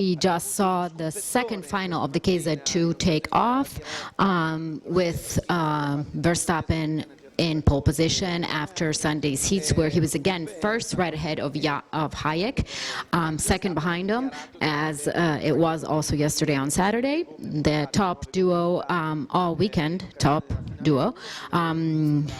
We just saw the second final of the KZ2 take off with Verstappen in pole position after Sunday's heats, where he was again first, right ahead of Hayek, second behind him, as it was also yesterday on Saturday. The top duo all weekend, top duo,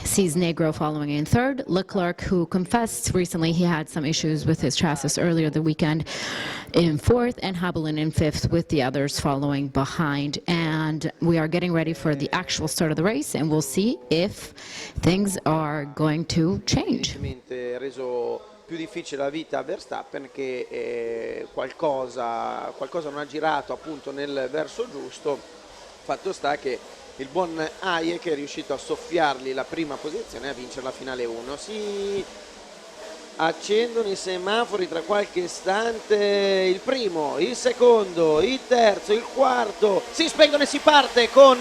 sees Negro following in third. Leclerc, who confessed recently he had some issues with his chassis earlier the weekend, in fourth, and Hamilton in fifth, with the others following behind. And we are getting ready for the actual start of the race, and we'll see if things are going to change. Più difficile la vita a Verstappen, che qualcosa non ha girato appunto nel verso giusto. Fatto sta che il buon Hayek è riuscito a soffiargli la prima posizione e a vincere la finale 1. Si accendono i semafori tra qualche istante, il primo, il secondo, il terzo, il quarto, si spengono e si parte con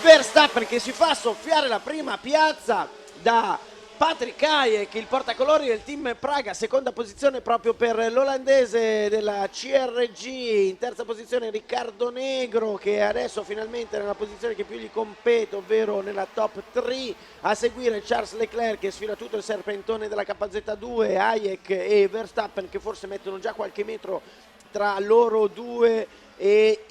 Verstappen che si fa soffiare la prima piazza da Patrick Hayek, il portacolori del team Praga. Seconda posizione proprio per l'olandese della CRG, in terza posizione Riccardo Negro, che adesso finalmente è nella posizione che più gli compete, ovvero nella top 3. A seguire Charles Leclerc, che sfila tutto il serpentone della KZ2, Hayek e Verstappen che forse mettono già qualche metro tra loro due e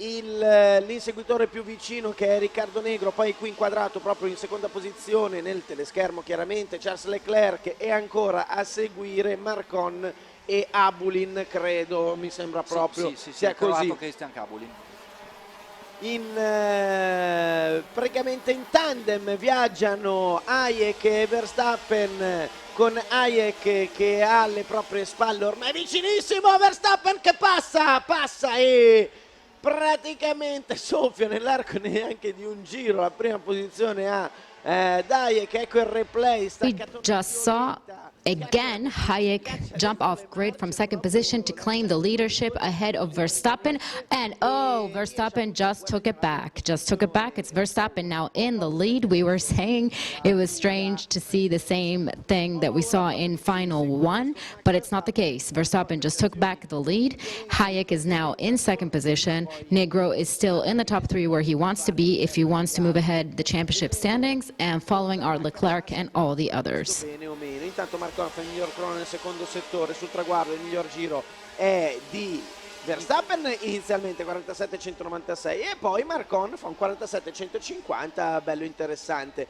l'inseguitore più vicino, che è Riccardo Negro, poi qui inquadrato proprio in seconda posizione nel teleschermo chiaramente Charles Leclerc, e ancora a seguire Marcon e Abulin, credo, mi sembra proprio sia così. Praticamente in tandem viaggiano Hayek e Verstappen, con Hayek che ha alle proprie spalle ormai vicinissimo Verstappen, che passa e praticamente soffia nell'arco neanche di un giro la prima posizione a Hayek. Ecco il replay. We just saw again Hayek jump off grid from second position to claim the leadership ahead of Verstappen, and Verstappen just took it back. It's Verstappen now in the lead. We were saying it was strange to see the same thing that we saw in final one, but it's not the case. Verstappen just took back the lead. Hayek is now in second position. Negro is still in the top 3 where he wants to be if he wants to move ahead the championship standings, and following are Leclerc and all the others. Intanto Marcon fa il miglior crono nel secondo settore, sul traguardo il miglior giro è di Verstappen, inizialmente 47,196, e poi Marcon fa un 47,150, bello interessante.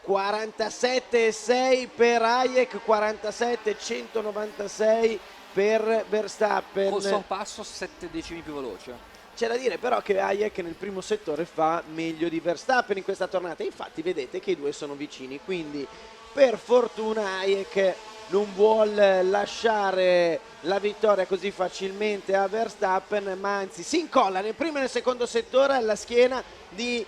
47,6 per Hayek, 47,196 per Verstappen. Col sorpasso 7 decimi più veloce. C'è da dire però che Hayek nel primo settore fa meglio di Verstappen in questa tornata, infatti vedete che i due sono vicini, quindi per fortuna Hayek non vuol lasciare la vittoria così facilmente a Verstappen, ma anzi si incolla nel primo e nel secondo settore alla schiena di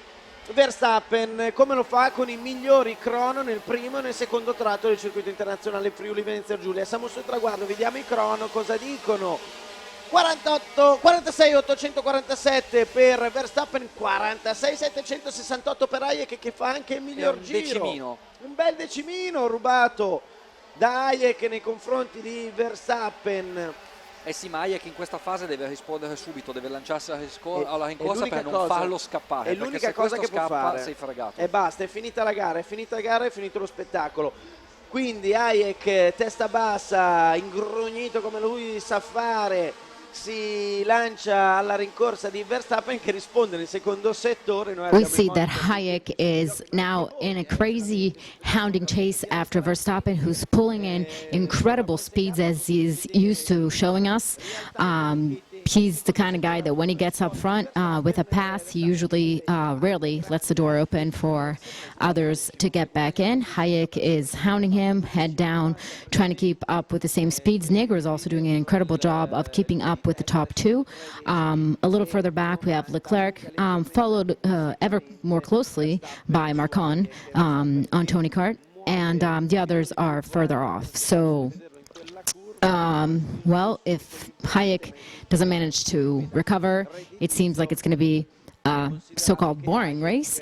Verstappen, come lo fa con i migliori crono nel primo e nel secondo tratto del circuito internazionale Friuli Venezia Giulia. Siamo sul traguardo, vediamo i crono cosa dicono. 46,847 per Verstappen, 46,768 per Hayek, che fa anche il miglior giro. Decimino. Un bel decimino rubato da Hayek nei confronti di Verstappen. Sì, ma Hayek in questa fase deve rispondere subito, deve lanciarsi alla rincorsa per non farlo scappare. È l'unica cosa che può fare. Sei fregato. E basta, è finita la gara, è finito lo spettacolo. Quindi Hayek, testa bassa, ingrugnito come lui sa fare, si lancia alla rincorsa di Verstappen, che risponde nel secondo settore. We see that Hayek is now in a crazy hounding chase after Verstappen, who's pulling in incredible speeds as he's used to showing us. He's the kind of guy that when he gets up front with a pass, he usually rarely lets the door open for others to get back in. Hayek is hounding him, head down, trying to keep up with the same speeds. Negro is also doing an incredible job of keeping up with the top 2. A little further back, we have Leclerc, followed ever more closely by Marcon on TKART, and the others are further off. So well, if Hayek doesn't manage to recover, it seems like it's going to be a so-called boring race.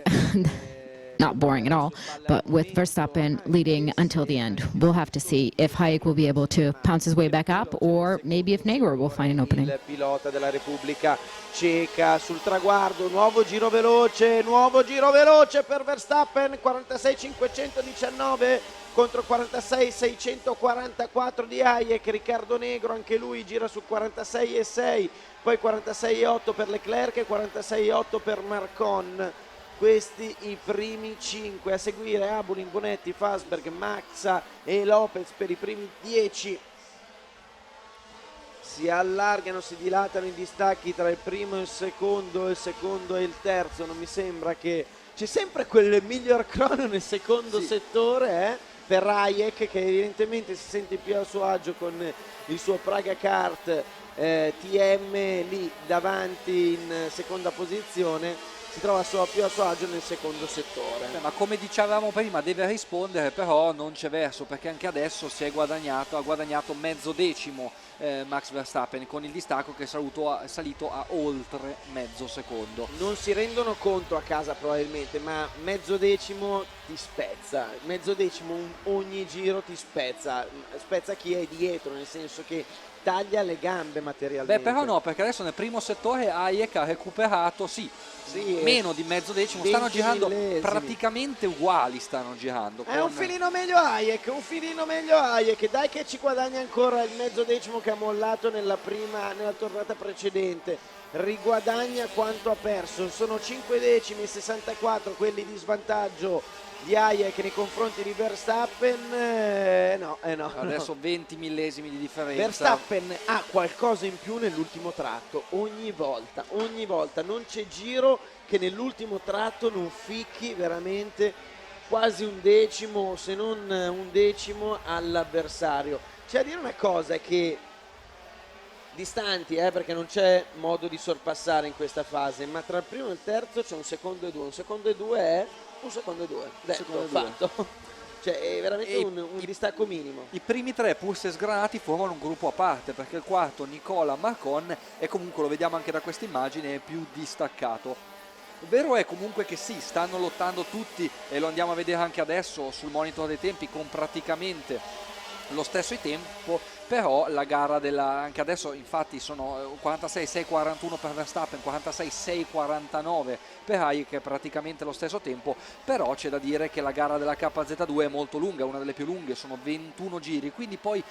not boring at all, but with Verstappen leading until the end. We'll have to see if Hayek will be able to pounce his way back up, or maybe if Negro will find an opening. Il pilota della Repubblica Ceca sul traguardo, nuovo giro veloce per Verstappen, 46.519 contro 46.644 di Hayek. Riccardo Negro anche lui gira su 46.6, poi 46.8 per Leclerc e 46.8 per Marcon. Questi i primi 5, a seguire Abulin, Bonetti, Fasberg, Maxa e Lopez per i primi 10. Si allargano, si dilatano i distacchi tra il primo e il secondo e il terzo. Non mi sembra che c'è sempre quel miglior crono nel secondo settore, per Hayek, che evidentemente si sente più a suo agio con il suo TKART TM lì davanti in seconda posizione. Si trova più a suo agio nel secondo settore. Ma come dicevamo prima, deve rispondere, però non c'è verso, perché anche adesso ha guadagnato mezzo decimo Max Verstappen, con il distacco che è salito a oltre mezzo secondo. Non si rendono conto a casa probabilmente, ma mezzo decimo ti spezza, mezzo decimo ogni giro ti spezza chi è dietro, nel senso che taglia le gambe materialmente. Però no, perché adesso nel primo settore Hayek ha recuperato, meno di mezzo decimo, stanno girando praticamente uguali, È un filino meglio Hayek, dai che ci guadagna ancora il mezzo decimo che ha mollato nella tornata precedente, riguadagna quanto ha perso, sono 5 decimi e 64 quelli di svantaggio di Hayek nei confronti di Verstappen. No. Adesso 20 millesimi di differenza. Verstappen ha qualcosa in più nell'ultimo tratto, ogni volta, non c'è giro che nell'ultimo tratto non ficchi veramente quasi un decimo, se non un decimo all'avversario. C'è da dire una cosa, che distanti, perché non c'è modo di sorpassare in questa fase, ma tra il primo e il terzo c'è un secondo e due, fatto. Cioè è veramente un distacco minimo. I primi tre, pur se sgranati, formano un gruppo a parte, perché il quarto, Nicola Marcon, e comunque lo vediamo anche da questa immagine, è più distaccato. Vero è comunque che stanno lottando tutti, e lo andiamo a vedere anche adesso sul monitor dei tempi, con praticamente lo stesso tempo, però la gara anche adesso infatti sono 46.641 per Verstappen, 46.649 per Hayek, che è praticamente lo stesso tempo, però c'è da dire che la gara della KZ2 è molto lunga, una delle più lunghe, sono 21 giri, quindi poi,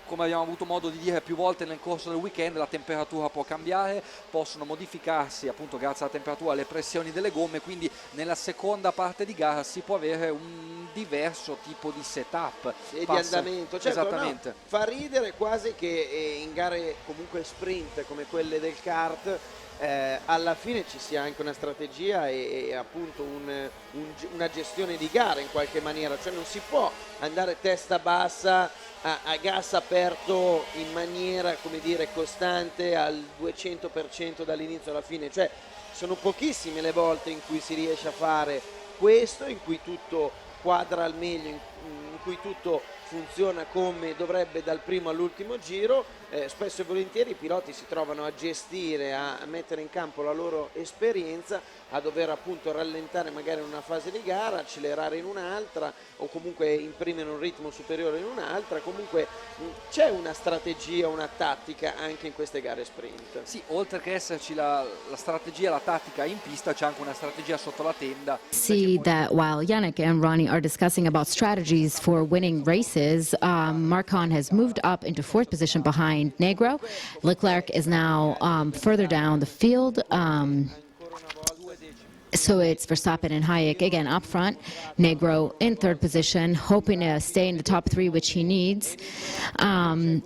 come abbiamo avuto modo di dire più volte nel corso del weekend, la temperatura può cambiare, possono modificarsi appunto grazie alla temperatura le pressioni delle gomme, quindi nella seconda parte di gara si può avere un diverso tipo di setup e di andamento. Certo, esattamente. No, fa ridere quasi che in gare comunque sprint come quelle del kart alla fine ci sia anche una strategia e appunto una gestione di gara in qualche maniera, cioè non si può andare testa bassa a gas aperto in maniera, come dire, costante al 200% dall'inizio alla fine, cioè sono pochissime le volte in cui si riesce a fare questo, in cui tutto quadra al meglio, in cui tutto funziona come dovrebbe dal primo all'ultimo giro. Spesso e volentieri i piloti si trovano a gestire, a mettere in campo la loro esperienza, a dover appunto rallentare magari in una fase di gara, accelerare in un'altra o comunque imprimere un ritmo superiore in un'altra. Comunque c'è una strategia, una tattica anche in queste gare sprint. Sì, oltre che esserci la strategia, la tattica in pista, c'è anche una strategia sotto la tenda. See that while Yannick and Ronnie are discussing about strategies for winning races, Marcon has moved up into fourth position behind Negro. Leclerc is now further down the field. So it's Verstappen and Hayek again up front. Negro in third position, hoping to stay in the top three, which he needs. And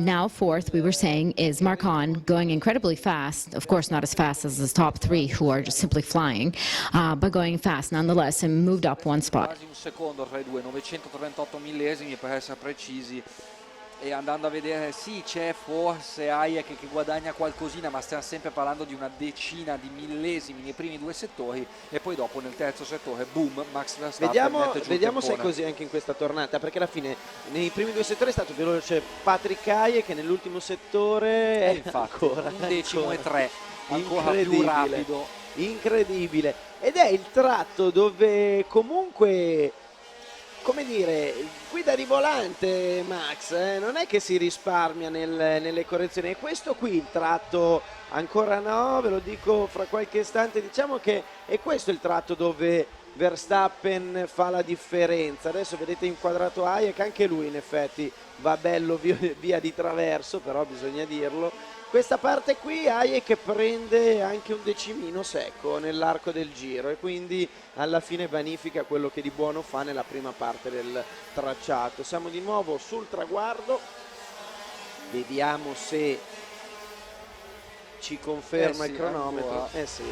now fourth, we were saying, is Marcon, going incredibly fast. Of course, not as fast as his top three, who are just simply flying, but going fast nonetheless, and moved up one spot. Quasi un secondo tra i due, 938 millesimi per essere precisi. E andando a vedere, sì, c'è forse Hayek che guadagna qualcosina, ma stiamo sempre parlando di una decina di millesimi nei primi due settori, e poi dopo nel terzo settore, boom, Max Verstappen. Vediamo se è così anche in questa tornata, perché alla fine nei primi due settori è stato veloce Patrick Hayek, che nell'ultimo settore infatti, un decimo e tre, ancora più rapido. incredibile. Ed è il tratto dove comunque, come dire, guida di volante Max, non è che si risparmia nelle correzioni, e questo qui il tratto ancora no, ve lo dico fra qualche istante, diciamo che è questo il tratto dove Verstappen fa la differenza. Adesso vedete inquadrato Hayek, anche lui in effetti va bello via di traverso, però bisogna dirlo. Questa parte qui Hayek prende anche un decimino secco nell'arco del giro e quindi alla fine vanifica quello che di buono fa nella prima parte del tracciato. Siamo di nuovo sul traguardo, vediamo se ci conferma il cronometro. Sì,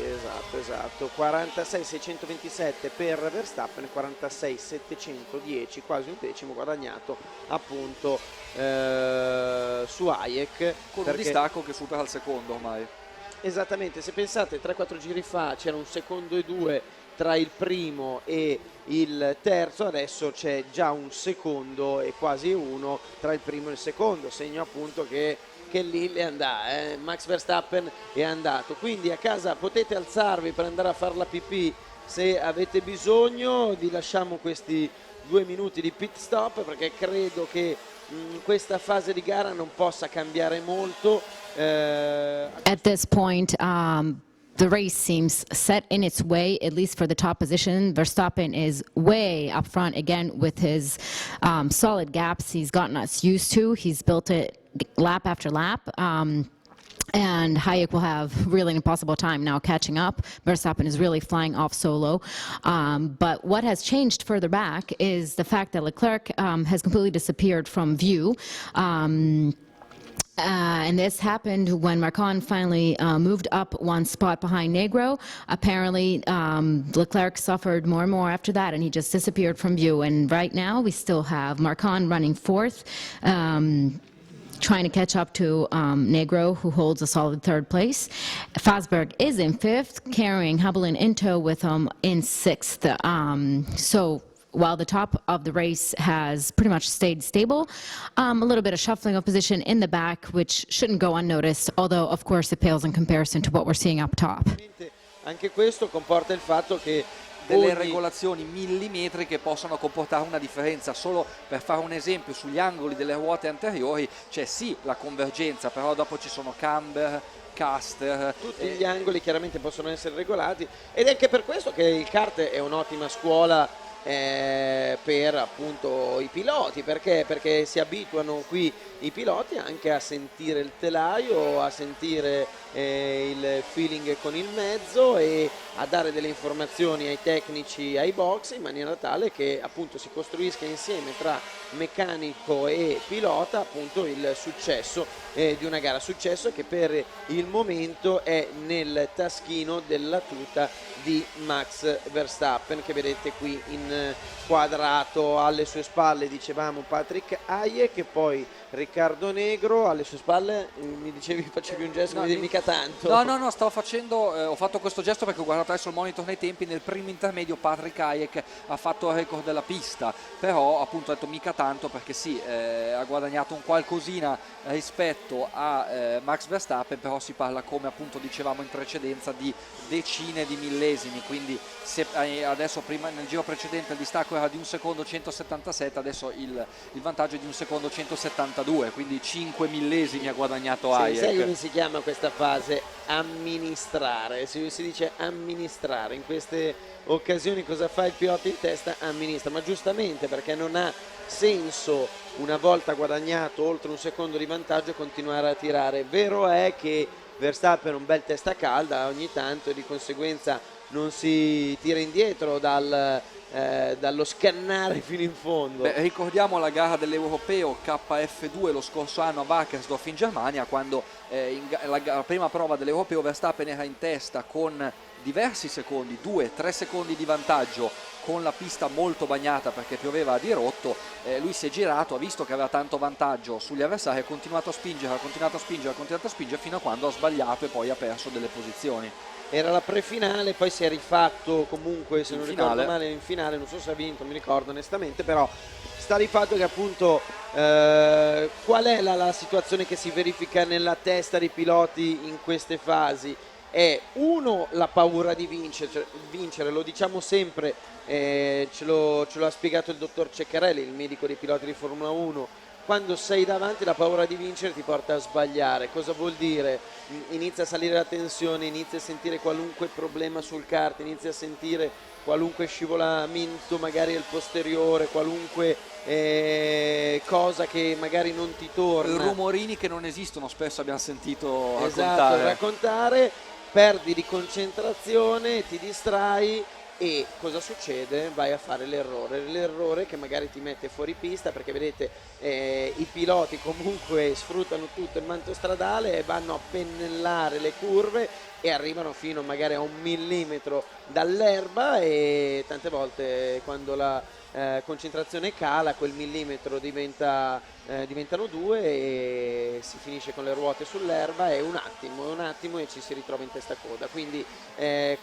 esatto, 46.627 per Verstappen, 46.710, quasi un decimo guadagnato appunto su Hayek, con un distacco che supera il secondo ormai. Esattamente, se pensate 3-4 giri fa c'era 1 secondo e 2 tra il primo e il terzo, adesso c'è già 1 secondo e quasi 1 tra il primo e il secondo, segno appunto che lì è andato, Max Verstappen è andato. Quindi a casa potete alzarvi per andare a fare la pipì se avete bisogno. Vi lasciamo questi 2 minuti di pit stop perché credo che questa fase di gara non possa cambiare molto. At this point, the race seems set in its way, at least for the top position. Verstappen is way up front again with his solid gaps he's gotten us used to. He's built it lap after lap. And Hayek will have really an impossible time now catching up. Verstappen is really flying off solo. But what has changed further back is the fact that Leclerc has completely disappeared from view. And this happened when Marcon finally moved up 1 spot behind Negro. Apparently, Leclerc suffered more and more after that, and he just disappeared from view. And right now, we still have Marcon running 4th, trying to catch up to Negro, who holds a solid 3rd place. Fosberg is in 5th, carrying Hubble in tow with him in 6th. So while the top of the race has pretty much stayed stable, a little bit of shuffling of position in the back, which shouldn't go unnoticed, although of course it pales in comparison to what we're seeing up top. Anche questo comporta il fatto che delle regolazioni millimetriche possono comportare una differenza. Solo per fare un esempio, sugli angoli delle ruote anteriori c'è sì la convergenza, però dopo ci sono camber, caster, tutti gli angoli chiaramente possono essere regolati, ed è anche per questo che il kart è un'ottima scuola per appunto i piloti, perché si abituano qui i piloti anche a sentire il telaio, a sentire il feeling con il mezzo e a dare delle informazioni ai tecnici, ai box, in maniera tale che appunto si costruisca insieme tra meccanico e pilota appunto il successo di una gara, successo che per il momento è nel taschino della tuta di Max Verstappen, che vedete qui in quadrato. Alle sue spalle dicevamo Patrick Hayek e poi Riccardo Negro. Alle sue spalle mi dicevi, facevi un gesto, mica tanto. No, stavo facendo, ho fatto questo gesto perché ho guardato adesso il monitor nei tempi. Nel primo intermedio Patrick Hayek ha fatto il record della pista, però appunto ho detto mica tanto perché sì, ha guadagnato un qualcosina rispetto a Max Verstappen, però si parla, come appunto dicevamo in precedenza, di decine di millesimi, quindi se adesso prima nel giro precedente il distacco era di 1 secondo 177, adesso il vantaggio è di 1 secondo 172, quindi 5 millesimi ha guadagnato Hayek. Sai come si chiama questa fase? Amministrare, si dice amministrare. In queste occasioni cosa fa il pilota in testa? Amministra, ma giustamente, perché non ha senso, una volta guadagnato oltre 1 secondo di vantaggio, continuare a tirare. Vero è che Verstappen è un bel testa calda ogni tanto e di conseguenza non si tira indietro dallo scannare fino in fondo. Beh, ricordiamo la gara dell'Europeo KF2 lo scorso anno a Wackersdorf in Germania, quando la prima prova dell'Europeo Verstappen era in testa con diversi secondi, 2-3 secondi di vantaggio, con la pista molto bagnata perché pioveva a dirotto. Lui si è girato, ha visto che aveva tanto vantaggio sugli avversari, ha continuato a spingere fino a quando ha sbagliato e poi ha perso delle posizioni. Era la prefinale, poi si è rifatto comunque, se non ricordo male, in finale, non so se ha vinto, mi ricordo onestamente, però sta di fatto che appunto qual è la situazione che si verifica nella testa dei piloti in queste fasi? è uno la paura di vincere, lo diciamo sempre, ce lo ha spiegato il dottor Ceccarelli, il medico dei piloti di Formula 1. Quando sei davanti la paura di vincere ti porta a sbagliare. Cosa vuol dire? Inizia a salire la tensione, inizia a sentire qualunque problema sul kart, inizia a sentire qualunque scivolamento magari al posteriore, qualunque cosa che magari non ti torna. Rumorini che non esistono, spesso abbiamo sentito Esatto, raccontare, perdi di concentrazione, ti distrai e cosa succede? Vai a fare l'errore che magari ti mette fuori pista, perché vedete i piloti comunque sfruttano tutto il manto stradale e vanno a pennellare le curve e arrivano fino magari a 1 millimetro dall'erba, e tante volte quando la concentrazione cala quel millimetro diventano 2 e si finisce con le ruote sull'erba, è un attimo e ci si ritrova in testa coda. Quindi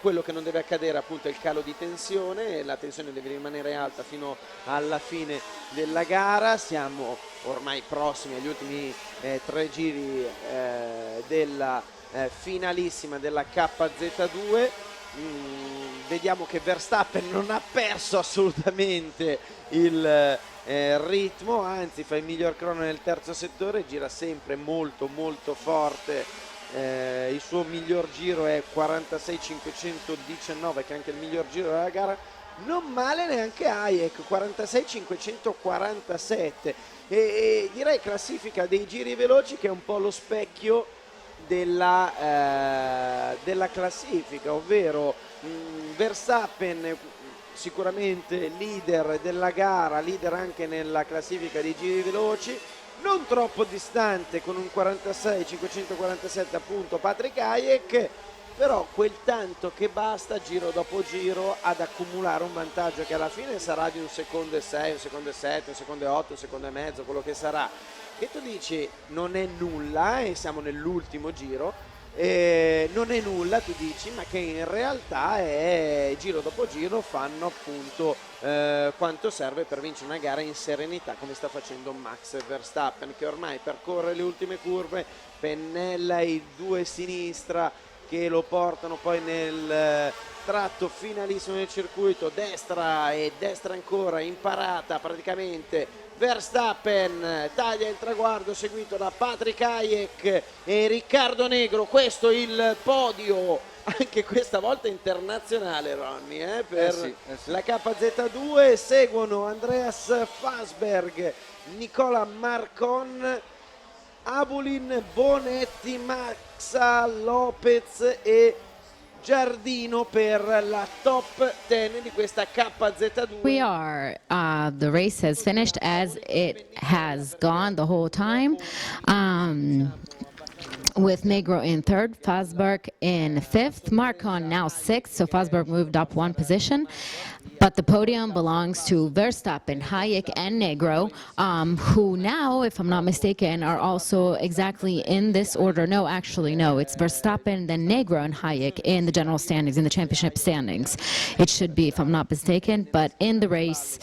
quello che non deve accadere appunto è il calo di tensione, la tensione deve rimanere alta fino alla fine della gara. Siamo ormai prossimi agli ultimi 3 giri della finalissima della KZ2. Vediamo che Verstappen non ha perso assolutamente il ritmo, anzi fa il miglior crono nel terzo settore, gira sempre molto forte. Il suo miglior giro è 46.519, che è anche il miglior giro della gara. Non male neanche Hayek, 46.547, e direi classifica dei giri veloci che è un po' lo specchio della classifica, ovvero Verstappen sicuramente leader della gara, leader anche nella classifica dei giri veloci, non troppo distante con un 46.547 appunto Patrick Hayek, però quel tanto che basta giro dopo giro ad accumulare un vantaggio che alla fine sarà di 1,6 secondi, 1,7 secondi, 1,8 secondi, 1,5 secondi, quello che sarà, che tu dici non è nulla, e siamo nell'ultimo giro, non è nulla, tu dici, ma che in realtà è giro dopo giro fanno appunto quanto serve per vincere una gara in serenità, come sta facendo Max Verstappen, che ormai percorre le ultime curve, pennella i 2 sinistra che lo portano poi nel tratto finalissimo del circuito, destra e destra ancora in parata praticamente. Verstappen taglia il traguardo seguito da Patrick Hayek e Riccardo Negro. Questo il podio anche questa volta internazionale, Ronny, per sì. la KZ2. Seguono Andreas Fasberg, Nicola Marcon, Abulin, Bonetti, Maxa Lopez e Giardino per la top 10 di questa KZ2. The race has finished as it has gone the whole time. With Negro in third, Fosberg in fifth, Marcon now sixth, so Fosberg moved up 1 position. But the podium belongs to Verstappen, Hayek, and Negro, who now, if I'm not mistaken, are also exactly in this order. No, actually, no. It's Verstappen, then Negro, and Hayek in the general standings, in the championship standings. It should be, if I'm not mistaken. But in the race,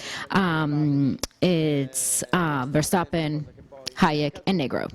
it's Verstappen, Hayek, and Negro.